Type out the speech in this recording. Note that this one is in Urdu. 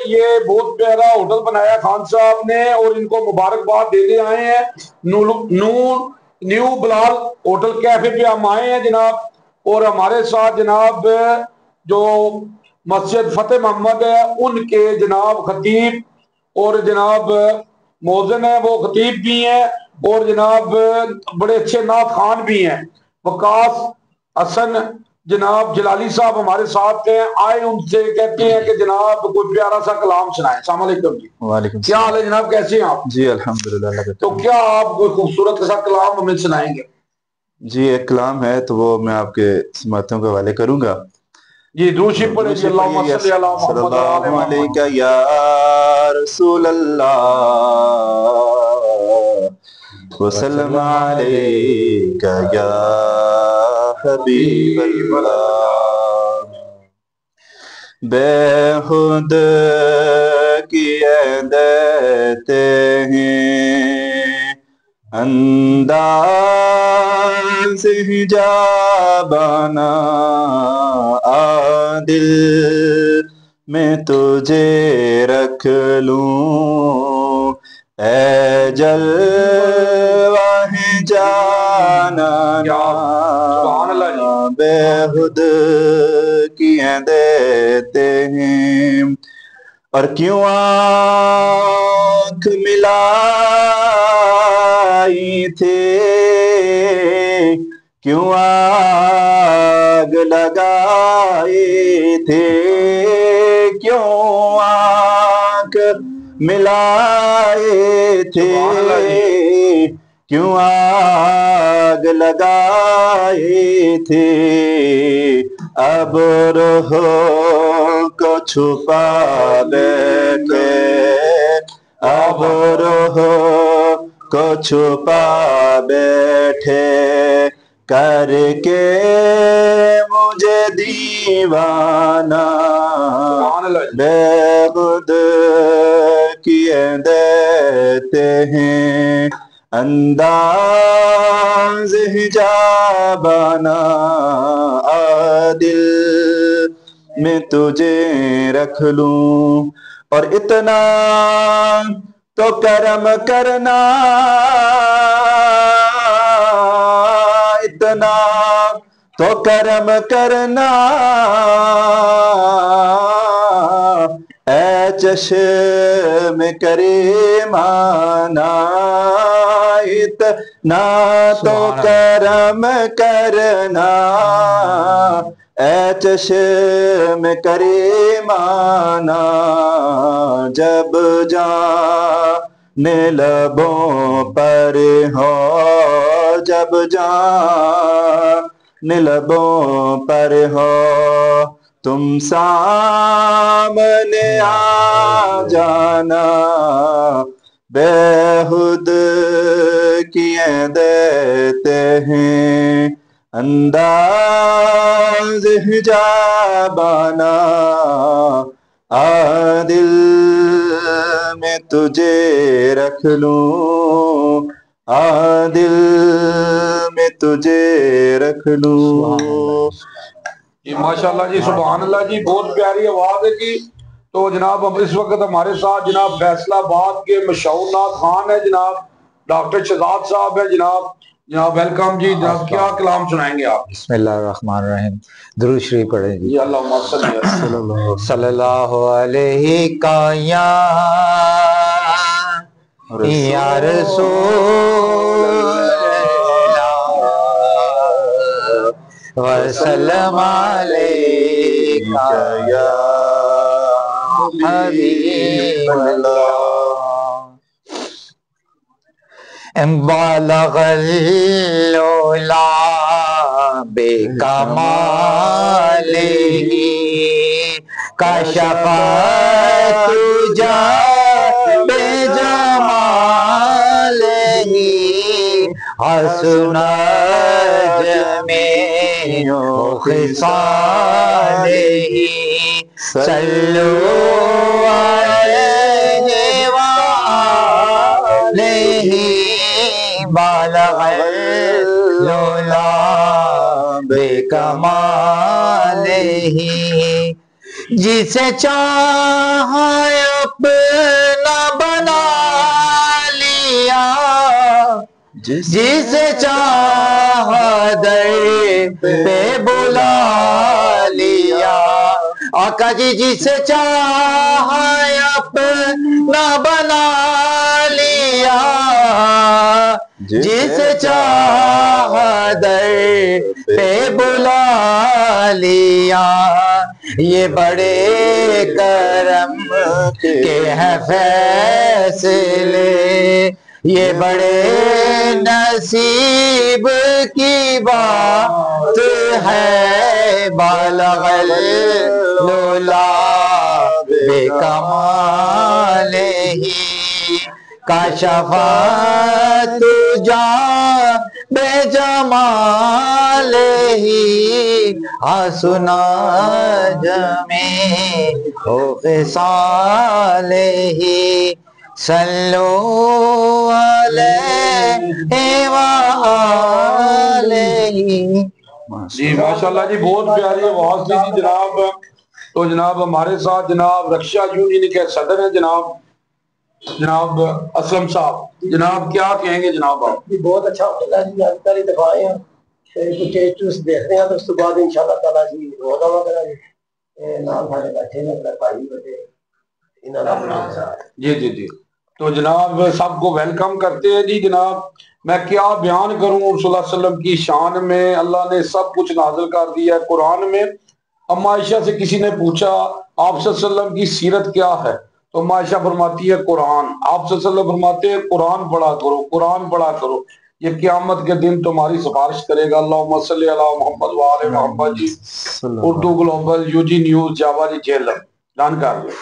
یہ بہت پیارا ہوٹل بنایا خان صاحب نے اور ان کو مبارکباد دینے آئے ہیں. نیو بلال ہوٹل کیفے پہ ہم آئے ہیں جناب, اور ہمارے ساتھ جناب جو مسجد فتح محمد ہے ان کے جناب خطیب اور جناب موزن ہے, وہ خطیب بھی ہیں اور جناب بڑے اچھے نعت خان بھی ہیں. وقاص حسن جناب جلالی صاحب ہمارے ساتھ ہیں, آئے ان سے کہتے ہیں کہ جناب کوئی پیارا سا کلام سنائیں. السلام علیکم جی. وعلیکم کیا حال ہے جناب, کیسے ہیں آپ؟ جی الحمدللہ. تو کیا آپ کوئی خوبصورت سا کلام ہمیں سنائیں گے؟ جی ایک کلام ہے تو وہ میں آپ کے سماعتوں کے حوالے کروں گا. جی درود شریف پڑھیں جی. اللہم صلی علی صلی محمد و آل اللہ محمد. علیہ یا رسول اللہ وسلم علیک یا حبیب اللہ. بے خود کیے دیتے ہیں انداز حجابانہ دل میں تجھے رکھ لوں اے جلوہ جانانا بے خود کیے دیتے ہیں اور کیوں آنکھ ملائی تھے کیوں آگ لگائے تھے کیوں آنکھ ملائے تھے کیوں آگ لگائے تھے اب روح کو چھپا بیٹھے اب روح کو چھپا بیٹھے کر کے مجھے دیوانہ بے خود کیے دیتے ہیں انداز حجابانہ دل میں تجھے رکھ لوں اور اتنا تو کرم کرنا اتنا تو کرم کرنا اے چشم کریمانہ اتنا تو کرم کرنا اے چشم کریمانہ جب جان لبوں پر ہو جب جان لبوں پر ہو تم سامنے آ جانا بے خود کیے دیتے ہیں انداز حجابانہ دل میں تجھے رکھ لوں دل میں تجھے رکھ لوں. جی ماشاءاللہ جی, سبحان اللہ جی, بہت پیاری آواز ہے جی. تو جناب اب اس وقت ہمارے ساتھ جناب فیصلہ آباد کے مشہور نعت خان ہے جناب ڈاکٹر شہزاد صاحب ہے. جناب ویلکم جی. جناب کیا کلام سنائیں گے آپ؟ بسم اللہ الرحمن الرحیم. درود شریف پڑھیں جی. اللہم صلی اللہ علیہ کا یا رسول اللہ وسلم علیکہ یا حبیب اللہ. بالغ العلا بکمالہ کشف الدجی بجمالہ حسن جمیع خصالہ صلو علیہ وآلہ بالغ العلا بکمالہ جسے چاہا جسے چاہا در پہ بلا لیا آقا جی جسے چاہا اپنا بنا لیا جسے چاہا در پہ بلا لیا یہ بڑے کرم کے ہیں فیصلے یہ بڑے نصیب کی بات ہے بالغ اللولا بے کمال ہی کشفت جا بے جمال ہی حسنا جمی ہو خصال ہی صلو علیہ وآلہ۔ جی ماشاءاللہ جی بہت پیاری آواز تھی جی جناب۔ تو جناب ہمارے ساتھ جناب رکشا یونین کے صدر ہیں جناب اسلم صاحب، جناب کیا کہیں گے جناب آپ؟ جی بہت اچھا ہوتا ہے جی، آج پہلی دفعہ آئے ہیں کچھ ٹیسٹ دیکھ رہے ہیں تو اس کے بعد انشاءاللہ تعالیٰ جی روزہ وغیرہ نام سارے بیٹھے ہیں بھائی بڑے جی تو جناب سب کو ویلکم کرتے ہیں جی۔ جناب میں کیا بیان کروں رسول اللہ صلی اللہ علیہ وسلم کی شان میں، اللہ نے سب کچھ نازل کر دیا ہے قرآن میں۔ اما عائشہ سے کسی نے پوچھا آپ صلی اللہ علیہ وسلم کی سیرت کیا ہے، تو اما عائشہ فرماتی ہے قرآن۔ آپ صلی اللہ علیہ وسلم فرماتے ہیں قرآن پڑھا کرو، قرآن پڑھا کرو، یہ قیامت کے دن تمہاری سفارش کرے گا۔ اللہم صلی علی محمد وآل محمد جی۔ اردو گلوبل، یو جی نیوز، جاوا جی جیلم، ڈن کر لیں۔